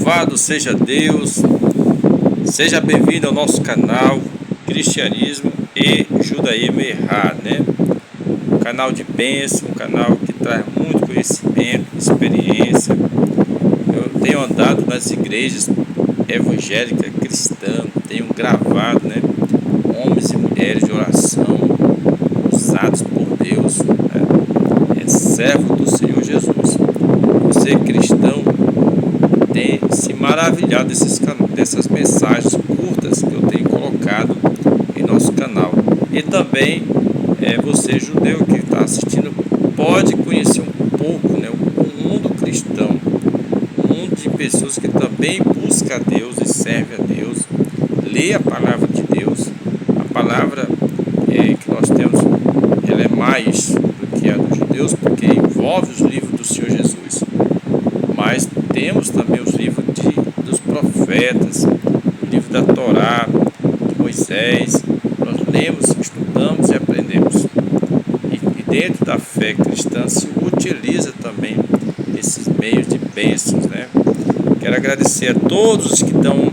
Louvado seja Deus, seja bem-vindo ao nosso canal Cristianismo e Judaísmo Errado, né? Um canal de bênção, um canal que traz muito conhecimento, experiência. Eu tenho andado nas igrejas evangélicas cristãs, tenho gravado, né, homens e mulheres de oração, usados por Deus, né? É servo do Senhor Jesus. Você cristão tem se maravilhado dessas mensagens curtas que eu tenho colocado em nosso canal. E também você judeu que está assistindo pode conhecer um pouco, né, o mundo cristão, um mundo de pessoas que também busca a Deus e serve a Deus, lê a palavra de Deus. A palavra que nós temos, ela é mais do que a dos judeus, porque envolve os livros do Senhor Jesus. Mas temos também os livros dos profetas, o livro da Torá, de Moisés. Nós lemos, estudamos e aprendemos. E dentro da fé cristã se utiliza também esses meios de bênçãos, né? Quero agradecer a todos os que estão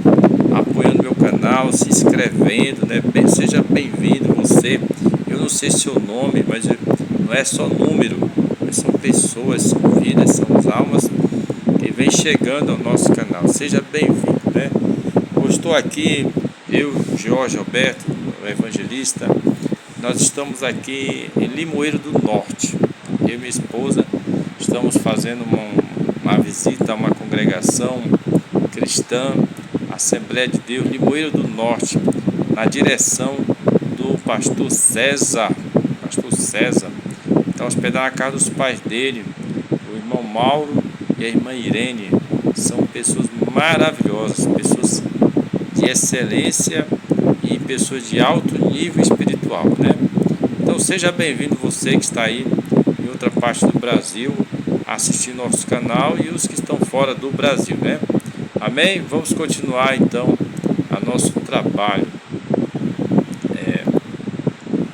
apoiando meu canal, se inscrevendo, né? Seja bem-vindo você. Eu não sei seu nome, mas não é só número, mas são pessoas, são vidas, são almas que vem chegando ao nosso canal. Seja bem-vindo, né? Eu estou aqui, eu, Jorge Alberto, o evangelista. Nós estamos aqui em Limoeiro do Norte. Eu e minha esposa estamos fazendo uma visita a uma congregação cristã, Assembleia de Deus, Limoeiro do Norte, na direção do pastor César. Está hospedado na casa dos pais dele, o irmão Mauro e a irmã Irene. São pessoas maravilhosas, pessoas de excelência e pessoas de alto nível espiritual, né? Então seja bem-vindo você que está aí em outra parte do Brasil assistindo nosso canal e os que estão fora do Brasil, né? Amém? Vamos continuar então a nosso trabalho.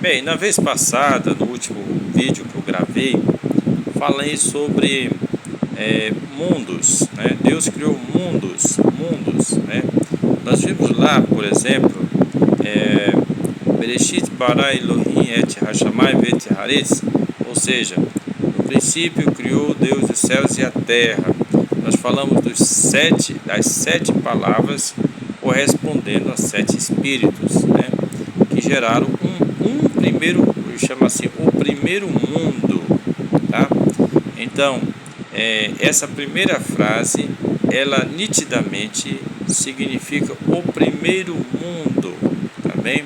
Bem, na vez passada, no último vídeo que eu gravei, falei sobre mundos, né? Deus criou mundos, né? Nós vimos lá, por exemplo, Bereshit bara Elohim et hashamai vet haaretz, ou seja, no princípio criou Deus os céus e a terra. Nós falamos das sete palavras correspondendo a 7 espíritos, né, que geraram um primeiro, chama assim, o primeiro mundo, tá? Então, essa primeira frase, ela nitidamente significa o primeiro mundo, tá bem?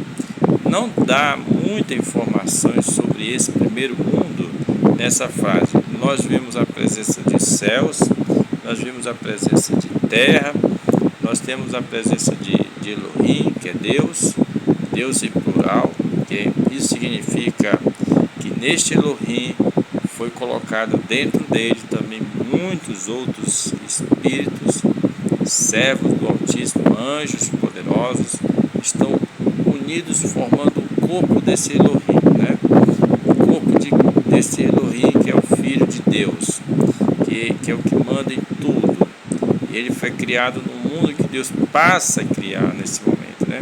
Não dá muita informação sobre esse primeiro mundo nessa frase. Nós vimos a presença de céus, nós vimos a presença de terra, nós temos a presença de Elohim, que é Deus em plural, que isso significa que neste Elohim foi colocado dentro dele também muitos outros espíritos, servos do Altíssimo, anjos poderosos, estão unidos formando o corpo desse Elohim, né? O corpo desse Elohim, que é o Filho de Deus, que é o que manda em tudo. E ele foi criado no mundo que Deus passa a criar nesse momento, né?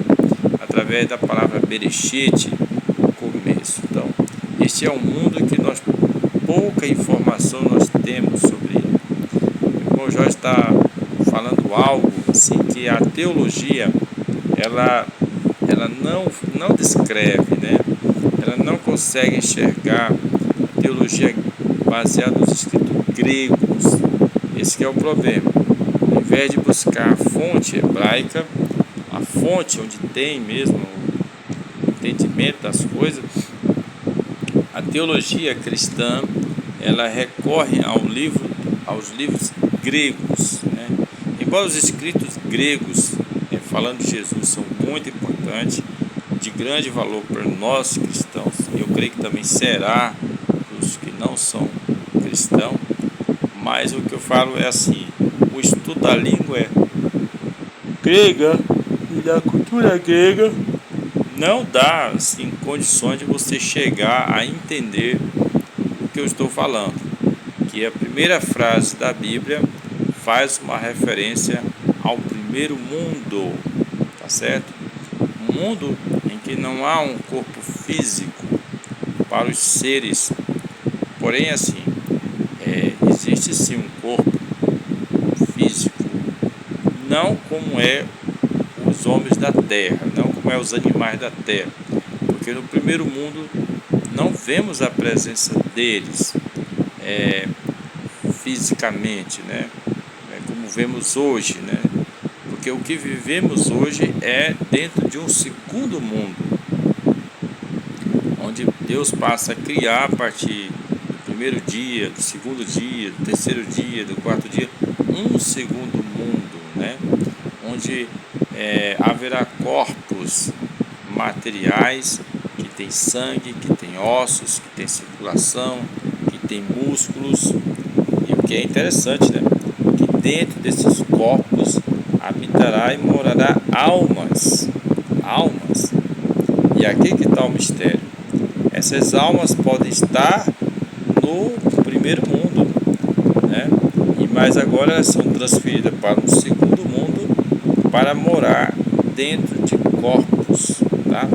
Através da palavra Bereshit, o começo. Então, este é um mundo que pouca informação nós temos sobre ele. O irmão Jorge está falando algo assim, que a teologia ela não descreve, né? Ela não consegue enxergar a teologia baseada nos escritos gregos. Esse que é o problema. Ao invés de buscar a fonte hebraica, a fonte onde tem mesmo o entendimento das coisas, a teologia cristã ela recorre aos livros gregos, né? Embora os escritos gregos falando de Jesus são muito importantes, de grande valor para nós cristãos, eu creio que também será para os que não são cristãos, mas o que eu falo é assim, o estudo da língua grega e da cultura grega não dá assim, condições de você chegar a entender o que eu estou falando, que a primeira frase da Bíblia faz uma referência ao primeiro mundo, tá certo? Um mundo em que não há um corpo físico para os seres, porém assim, existe sim um corpo físico, não como os homens da terra, não como os animais da terra, porque no primeiro mundo não vemos a presença deles fisicamente, né? Como vemos hoje, né? Porque o que vivemos hoje é dentro de um segundo mundo, onde Deus passa a criar a partir do primeiro dia, do segundo dia, do terceiro dia, do quarto dia, um segundo mundo, né? Onde haverá corpos materiais que tem sangue, que tem ossos, que tem circulação, que tem músculos. E o que é interessante, né? Que dentro desses corpos habitará e morará almas. Almas. E aqui que está o mistério. Essas almas podem estar no primeiro mundo, né? Mas agora elas são transferidas para um segundo mundo para morar dentro de corpos, tá?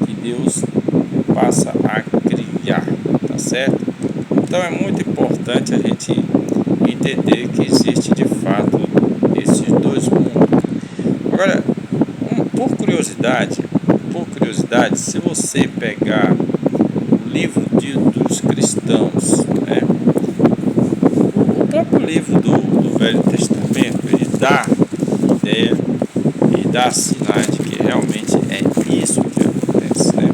Que Deus passa a criar, tá certo? Então é muito importante a gente entender que existe de fato esses dois mundos. Agora, por curiosidade, se você pegar o livro dos cristãos, né, o próprio livro do Velho Testamento, ele dá ideia e dá sinais de que realmente é isso que acontece, né?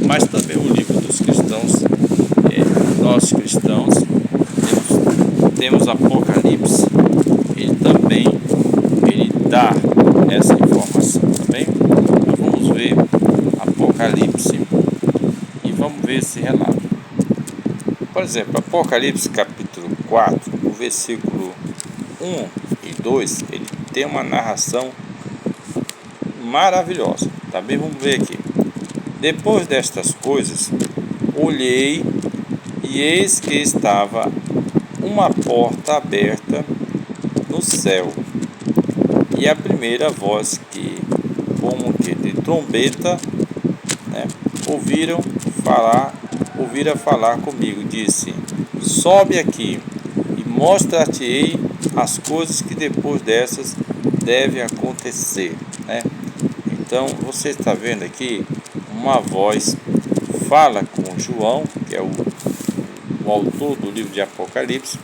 Mas também o livro dos cristãos, nós cristãos, temos Apocalipse, ele dá essa informação também. Então vamos ver Apocalipse e vamos ver esse relato. Por exemplo, Apocalipse capítulo 4, o versículo 1 e 2, ele tem uma narração maravilhosa. Também vamos ver aqui. Depois destas coisas, olhei e eis que estava uma porta aberta no céu, e a primeira voz que, como que de trombeta, né, ouvira falar comigo, disse: sobe aqui e mostra-te-ei as coisas que depois dessas devem acontecer, né? Então você está vendo aqui uma voz fala com João, que é o autor do livro de Apocalipse.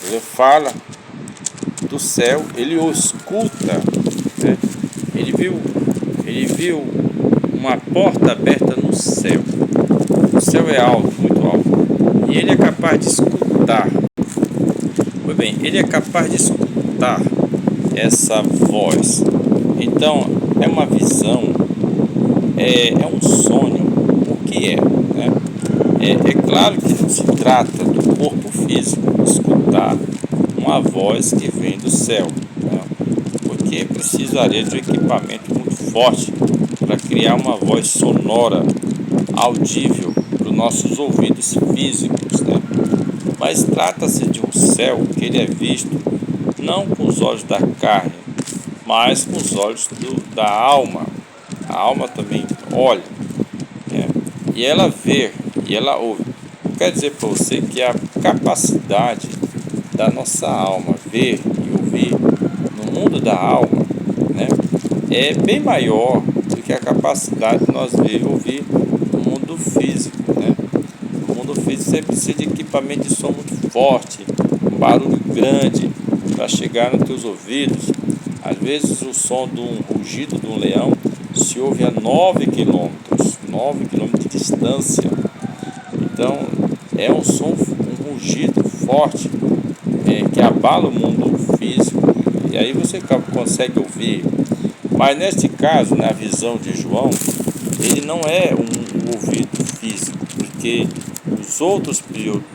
Ele fala do céu, ele o escuta, né? Ele viu uma porta aberta no céu. O céu é alto, muito alto, e ele é capaz de escutar. Pois bem, ele é capaz de escutar essa voz. Então é uma visão, é um sonho. O que é, né? É claro que não se trata do corpo físico escutar uma voz que vem do céu, né? Porque precisaria de um equipamento muito forte para criar uma voz sonora, audível para os nossos ouvidos físicos, né? Mas trata-se de um céu que ele é visto não com os olhos da carne, mas com os olhos da alma. A alma também olha, né? E ela vê, e ela ouve. Quer dizer para você que a capacidade da nossa alma ver e ouvir no mundo da alma, né, é bem maior do que a capacidade de nós ver e ouvir no mundo físico, né? No mundo físico você precisa de equipamento de som muito forte, um barulho grande para chegar nos teus ouvidos. Às vezes o som de um rugido de um leão se ouve a 9 quilômetros de distância. Então é um som, um rugido forte, que abala o mundo físico, e aí você consegue ouvir. Mas neste caso, na visão de João, ele não é um ouvido físico, porque os outros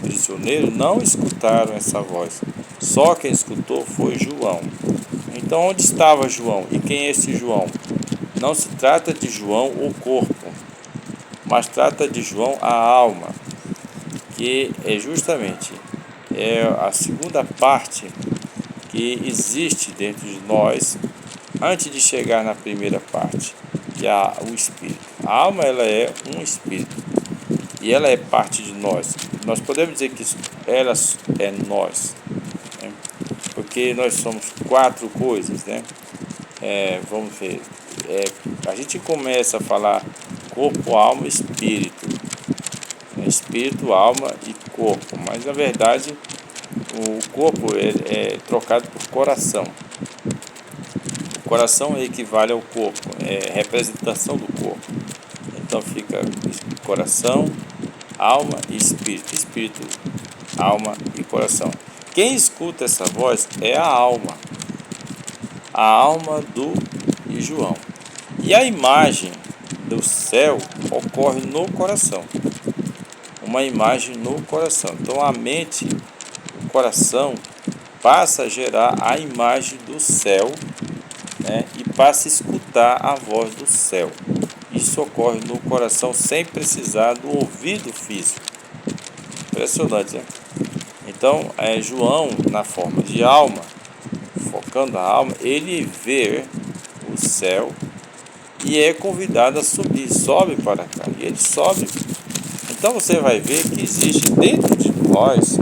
prisioneiros não escutaram essa voz. Só quem escutou foi João. Então onde estava João? E quem é esse João? Não se trata de João o corpo, mas trata de João a alma, que é justamente a segunda parte que existe dentro de nós antes de chegar na primeira parte, que é o espírito. A alma, ela é um espírito e ela é parte de nós. Nós podemos dizer que ela é nós, né? Porque nós somos 4 coisas, né? Vamos ver, a gente começa a falar corpo, alma e espírito, espírito, alma e corpo, mas na verdade o corpo é trocado por coração. O coração equivale ao corpo, é representação do corpo. Então fica coração, alma e espírito. Espírito, alma e coração. Quem escuta essa voz é a alma do João. E a imagem do céu ocorre no coração. Uma imagem no coração. Então a mente, o coração, passa a gerar a imagem do céu, né, e passa a escutar a voz do céu. Isso ocorre no coração sem precisar do ouvido físico. Impressionante, né? Então, João, na forma de alma, focando a alma, ele vê o céu e é convidado a subir, sobe para cá, e ele sobe. Então você vai ver que existe dentro de nós,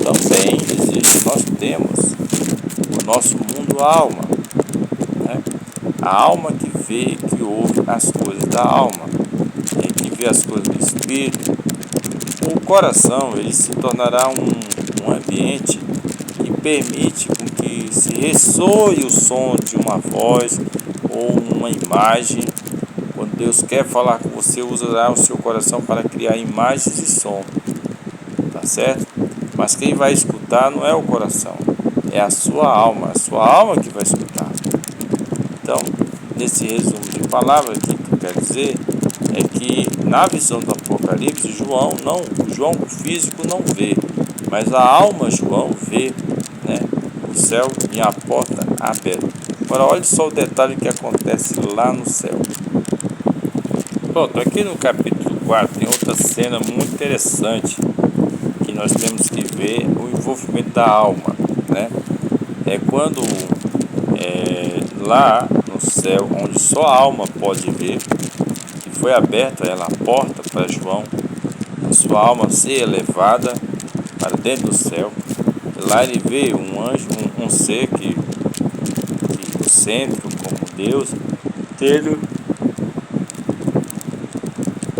também existe, nós temos o nosso mundo alma, né? A alma que vê, que ouve as coisas da alma, que vê as coisas do espírito. O coração, ele se tornará um ambiente que permite com que se ressoe o som de uma voz ou uma imagem. Quando Deus quer falar com você, usará o seu coração para criar imagens e som, tá certo? Mas quem vai escutar não é o coração, é a sua alma que vai escutar. Então, nesse resumo de palavras, o que eu quero dizer é que na visão do Apocalipse, João físico não vê, mas a alma João vê, né, o céu e a porta aberta. Agora olhe só o detalhe que acontece lá no céu. Pronto, aqui no capítulo 4 tem outra cena muito interessante que nós temos que ver o envolvimento da alma, né? É quando lá no céu, onde só a alma pode ver, que foi aberta ela a porta para João, a sua alma ser elevada para dentro do céu. Lá ele vê um anjo, um ser que egocêntrico como Deus, tendo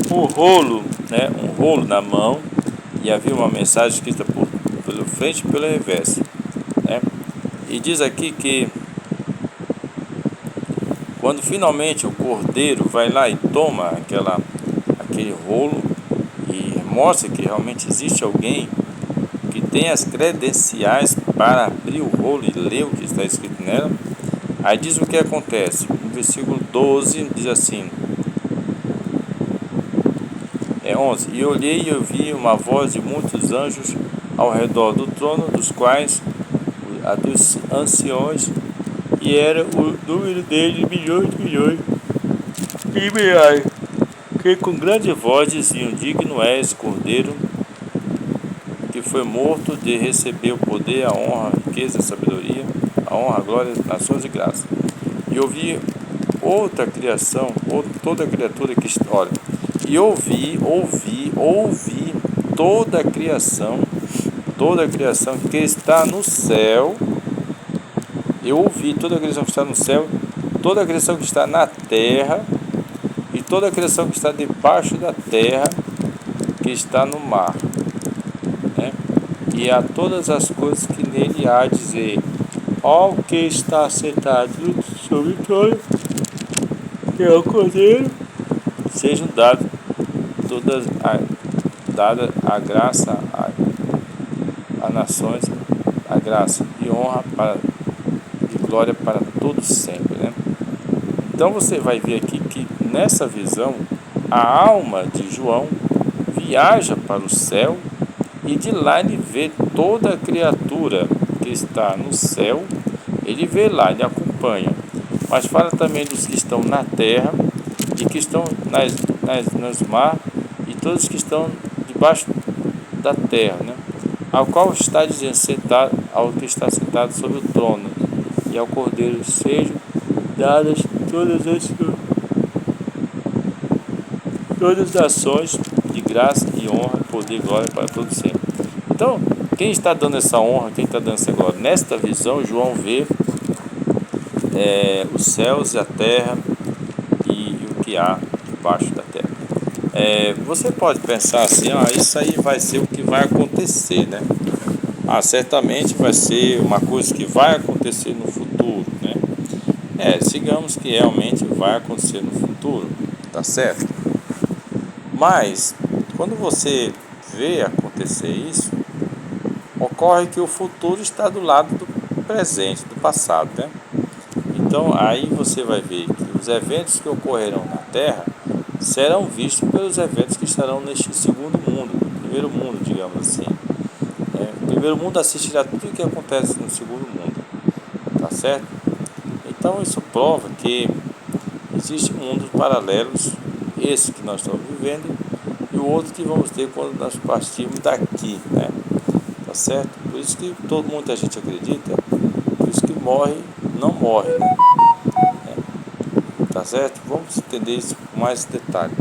um rolo na mão, e havia uma mensagem escrita pelo frente e pelo reverso, né? E diz aqui que quando finalmente o cordeiro vai lá e toma aquele rolo e mostra que realmente existe alguém que tem as credenciais para abrir o rolo e ler o que está escrito nela, aí diz o que acontece. No versículo 12 diz assim, 11: E olhei e ouvi uma voz de muitos anjos ao redor do trono, dos quais a dos anciões, e era o número deles milhões e milhares, que com grande voz diziam: Digno és, Cordeiro, que foi morto, de receber o poder, a honra, a riqueza, a sabedoria, a honra, a glória, nações e graça. E ouvi outra criação, toda a criatura que olha, e ouvi toda a criação que está no céu. Eu ouvi toda a criação que está no céu, toda a criação que está na terra e toda a criação que está debaixo da terra, que está no mar, né? E a todas as coisas que nele há a dizer: ó que está sentado sobre o trono e ao Cordeiro, sejam dadas dada a graça a nações, a graça e honra e glória para todos sempre, né? Então você vai ver aqui que nessa visão a alma de João viaja para o céu e de lá ele vê toda a criatura que está no céu, ele vê lá, ele acompanha, mas fala também dos que estão na terra e que estão nos mar e todos que estão debaixo da terra, né? ao qual está dizendo sentado, ao que está sentado sobre o trono, e ao Cordeiro sejam dadas todas as ações de graça e honra, poder e glória para todos sempre. Então, quem está dando essa honra, quem está dando essa glória? Nesta visão, João vê os céus e a terra e o que há debaixo da terra. Você pode pensar assim, isso aí vai ser o que vai acontecer, né? Certamente vai ser uma coisa que vai acontecer no futuro, né? Digamos que realmente vai acontecer no futuro, tá certo? Mas, quando você vê acontecer isso, ocorre que o futuro está do lado do presente, do passado, né? Então, aí você vai ver que os eventos que ocorrerão na Terra serão vistos pelos eventos que estarão neste segundo mundo, no primeiro mundo, digamos assim. O primeiro mundo assistirá tudo o que acontece no segundo mundo, tá certo? Então, isso prova que existem mundos paralelos, esse que nós estamos vivendo e o outro que vamos ter quando nós partirmos daqui, né? Tá certo? Por isso que muita gente acredita, por isso que não morre, né? Tá certo? Vamos entender isso com mais detalhe.